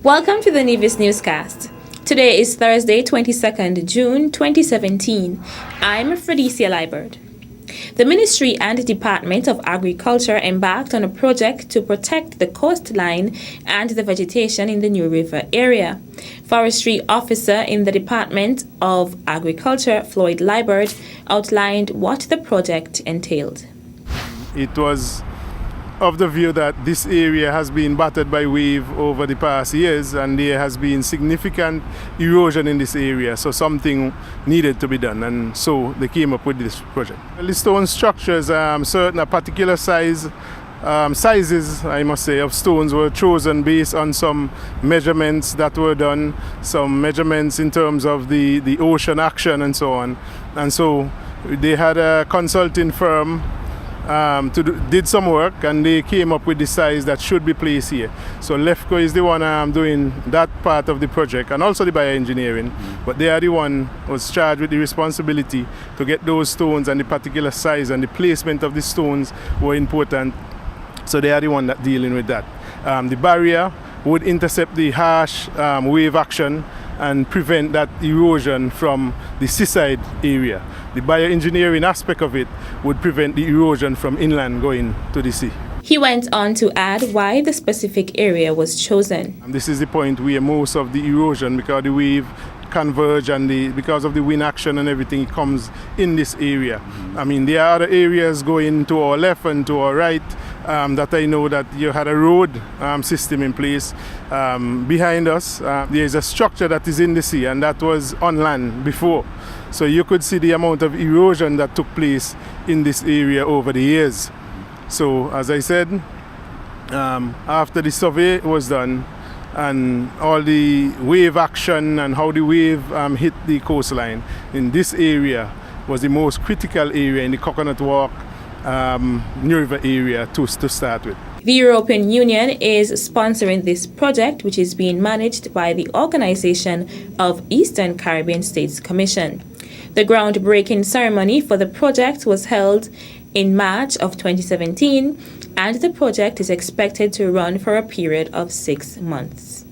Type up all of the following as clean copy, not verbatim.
Welcome to the Nevis Newscast. Today is Thursday, 22nd June 2017. I'm Fredicia Liebert. The Ministry and Department of Agriculture embarked on a project to protect the coastline and the vegetation in the New River area. Forestry Officer in the Department of Agriculture, Floyd Liebert, outlined what the project entailed. It was of the view that this area has been battered by wave over the past years, and there has been significant erosion in this area, so something needed to be done, and so they came up with this project. The stone structures, certain particular sizes, I must say, of stones were chosen based on some measurements that were done, some measurements in terms of the ocean action and so on. And so they had a consulting firm did some work, and they came up with the size that should be placed here. So LEFCO is the one doing that part of the project, and also the bioengineering, but they are the one who was charged with the responsibility to get those stones, and the particular size and the placement of the stones were important. So they are the one that dealing with that. The barrier would intercept the harsh wave action and prevent that erosion from the seaside area. The bioengineering aspect of it would prevent the erosion from inland going to the sea. He went on to add why the specific area was chosen. And this is the point where most of the erosion, because the wave converge and because of the wind action and everything, it comes in this area. I mean, there are other areas going to our left and to our right that I know that you had a road system in place. Behind us, there is a structure that is in the sea, and that was on land before. So you could see the amount of erosion that took place in this area over the years. So as I said, after the survey was done, and all the wave action and how the wave hit the coastline in this area was the most critical area in the Coconut Walk, New River area to start with. The European Union is sponsoring this project, which is being managed by the Organization of Eastern Caribbean States Commission. The groundbreaking ceremony for the project was held in March of 2017, and the project is expected to run for a period of 6 months.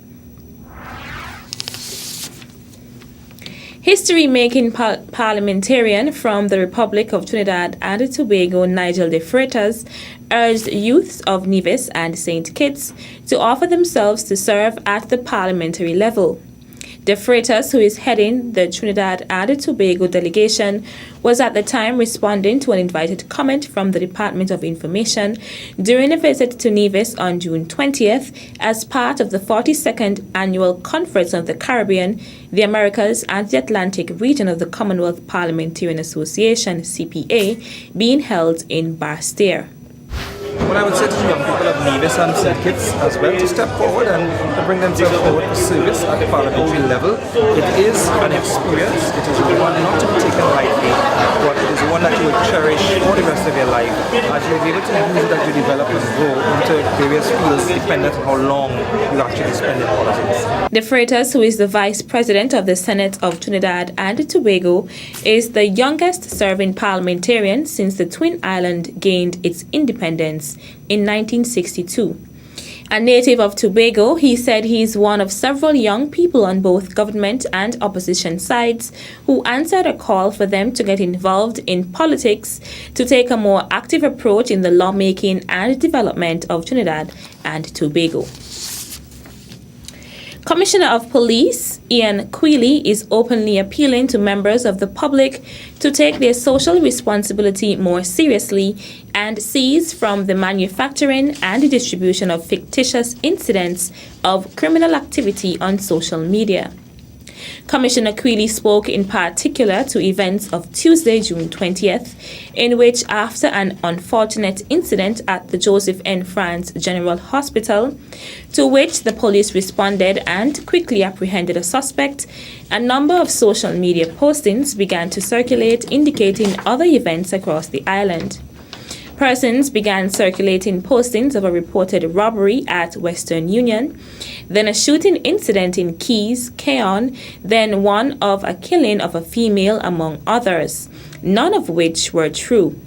History-making parliamentarian from the Republic of Trinidad and Tobago, Nigel de Freitas, urged youths of Nevis and St. Kitts to offer themselves to serve at the parliamentary level. De Freitas, who is heading the Trinidad and Tobago delegation, was at the time responding to an invited comment from the Department of Information during a visit to Nevis on June 20th as part of the 42nd Annual Conference of the Caribbean, the Americas, and the Atlantic region of the Commonwealth Parliamentarian Association, CPA, being held in Barstair. What I would say to the young people of Nevis and St. Kitts as well to step forward and to bring themselves forward for service at the parliamentary level. It is an experience, it is one not to be taken lightly, but it is one that you will cherish for the rest of your life, as you will be able to use it as you develop and grow into various fields dependent on how long you actually spend in politics. De Freitas, who is the Vice President of the Senate of Trinidad and Tobago, is the youngest serving parliamentarian since the Twin Island gained its independence in 1962. A native of Tobago, he said he is one of several young people on both government and opposition sides who answered a call for them to get involved in politics to take a more active approach in the lawmaking and development of Trinidad and Tobago. Commissioner of Police Ian Quealy is openly appealing to members of the public to take their social responsibility more seriously and cease from the manufacturing and distribution of fictitious incidents of criminal activity on social media. Commissioner Quealy spoke in particular to events of Tuesday, June 20th, in which, after an unfortunate incident at the Joseph N. France General Hospital, to which the police responded and quickly apprehended a suspect, a number of social media postings began to circulate indicating other events across the island. Persons began circulating postings of a reported robbery at Western Union, then a shooting incident in Keys, Keon, then one of a killing of a female, among others, none of which were true.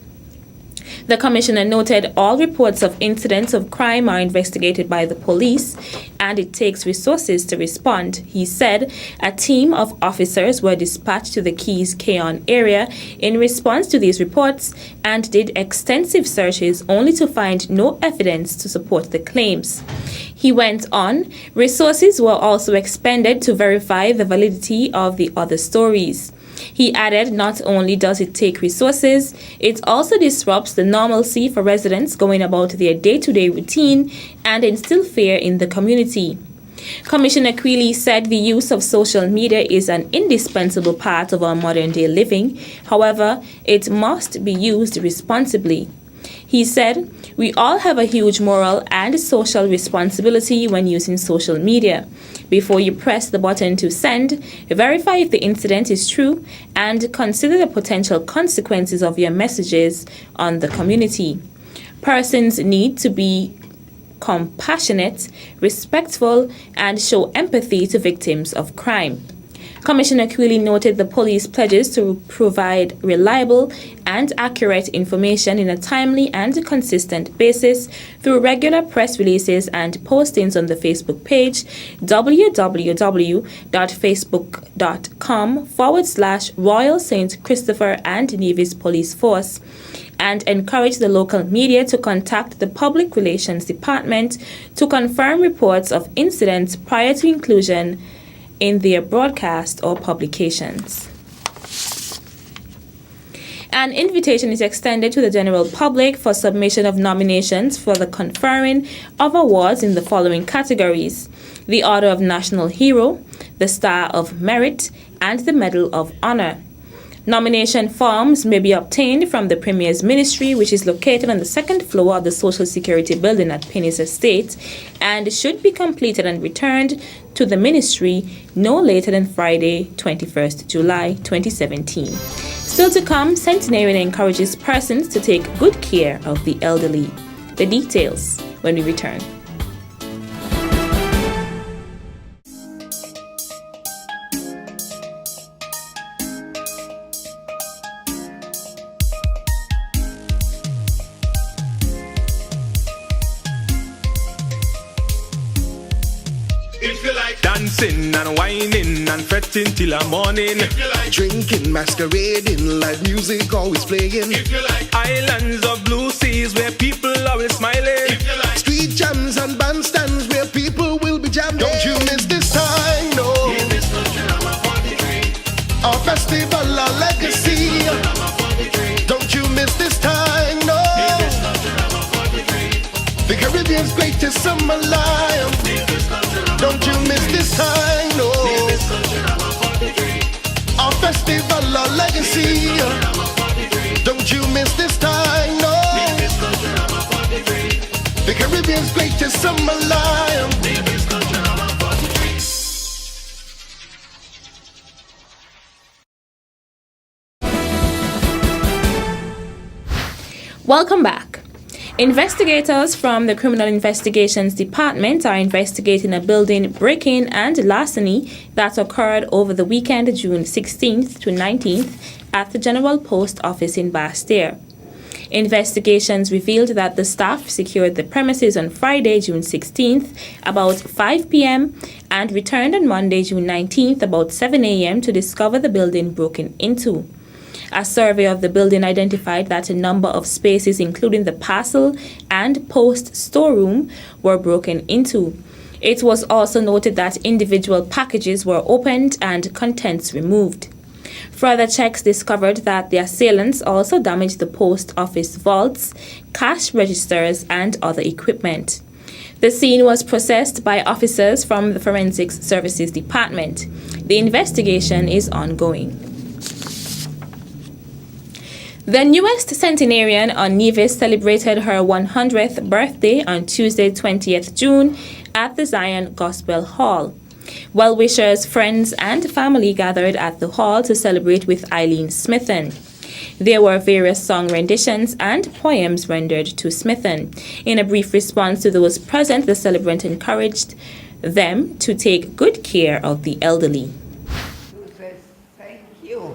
The commissioner noted all reports of incidents of crime are investigated by the police and it takes resources to respond. He said a team of officers were dispatched to the Keys Keon area in response to these reports and did extensive searches only to find no evidence to support the claims. He went on, resources were also expended to verify the validity of the other stories. He added not only does it take resources, it also disrupts the normalcy for residents going about their day-to-day routine and instill fear in the community. Commissioner Quealy said the use of social media is an indispensable part of our modern-day living. However, it must be used responsibly. He said, we all have a huge moral and social responsibility when using social media. Before you press the button to send, verify if the incident is true and consider the potential consequences of your messages on the community. Persons need to be compassionate, respectful, and show empathy to victims of crime. Commissioner Quealy noted the police pledges to provide reliable and accurate information in a timely and consistent basis through regular press releases and postings on the Facebook page www.facebook.com/Royal St. Christopher and Nevis Police Force, and encourage the local media to contact the Public Relations Department to confirm reports of incidents prior to inclusion in their broadcast or publications. An invitation is extended to the general public for submission of nominations for the conferring of awards in the following categories: the Order of National Hero, the Star of Merit, and the Medal of Honor. Nomination forms may be obtained from the Premier's Ministry, which is located on the second floor of the Social Security Building at Penny's Estate, and should be completed and returned to the Ministry no later than Friday, 21st July 2017. Still to come, Centenarian encourages persons to take good care of the elderly. The details when we return. If you like dancing and whining and fretting till the morning, if you like drinking, masquerading, live music always playing, if you like islands of blue seas where people always smiling, if you like street jams and bandstands where people will be jamming, don't you miss this time, no. in this country I'm a 43, Our festival, our legacy, I'm a 43, don't you miss this time, no. in this country I'm a 43, The Caribbean's greatest summer lion, in this country I'm a don't you miss this time, no. in this country I'm a 43, Our festival, our legacy, I'm a 43, don't you miss this time, no. in this country I'm a 43, The Caribbean's greatest summer lion. in this country I'm a 43. Welcome back. Investigators from the Criminal Investigations Department are investigating a building break-in and larceny that occurred over the weekend, June 16th to 19th, at the General Post Office in Basse-Terre. Investigations revealed that the staff secured the premises on Friday, June 16th, about 5 p.m., and returned on Monday, June 19th, about 7 a.m. to discover the building broken into. A survey of the building identified that a number of spaces, including the parcel and post storeroom, were broken into. It was also noted that individual packages were opened and contents removed. Further checks discovered that the assailants also damaged the post office vaults, cash registers, and other equipment. The scene was processed by officers from the Forensics Services Department. The investigation is ongoing. The newest centenarian on Nevis celebrated her 100th birthday on Tuesday, 20th June at the Zion Gospel Hall. Well-wishers, friends, and family gathered at the hall to celebrate with Eileen Smithen. There were various song renditions and poems rendered to Smithen. In a brief response to those present, the celebrant encouraged them to take good care of the elderly. Who says thank you?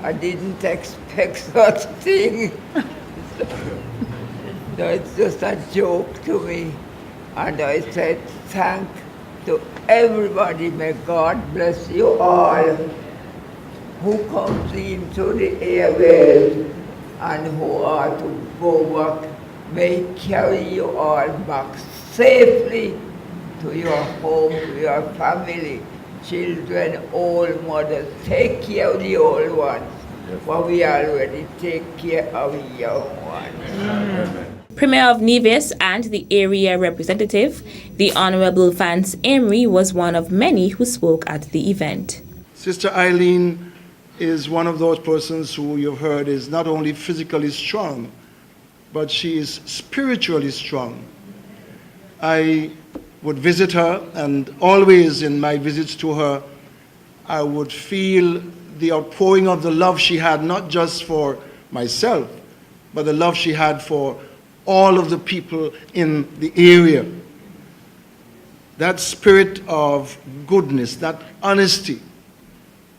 I didn't expect such a thing. No, it's just a joke to me. And I said thank to everybody. May God bless you all who comes into the airways and who are to go back. May carry you all back safely to your home, to your family, children, old mothers. Take care of the old ones, but we already take care of the young ones. Premier of Nevis and the area representative, the Honorable Vance Emery, was one of many who spoke at the event. Sister Eileen is one of those persons who you've heard is not only physically strong, but she is spiritually strong. I would visit her, and always in my visits to her, I would feel the outpouring of the love she had, not just for myself, but the love she had for all of the people in the area. That spirit of goodness, that honesty,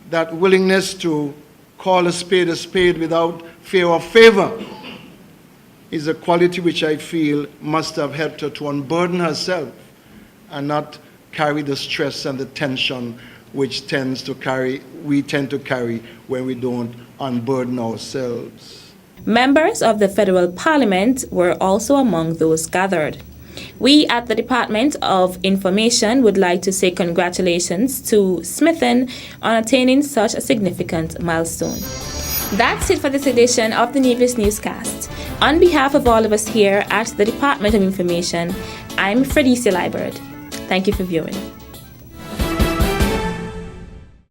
that willingness to call a spade without fear or favor is a quality which I feel must have helped her to unburden herself and not carry the stress and the tension which we tend to carry when we don't unburden ourselves. Members of the Federal Parliament were also among those gathered. We at the Department of Information would like to say congratulations to Smithen on attaining such a significant milestone. That's it for this edition of the Nevis Newscast. On behalf of all of us here at the Department of Information, I'm Fredicia Liebert. Thank you for viewing.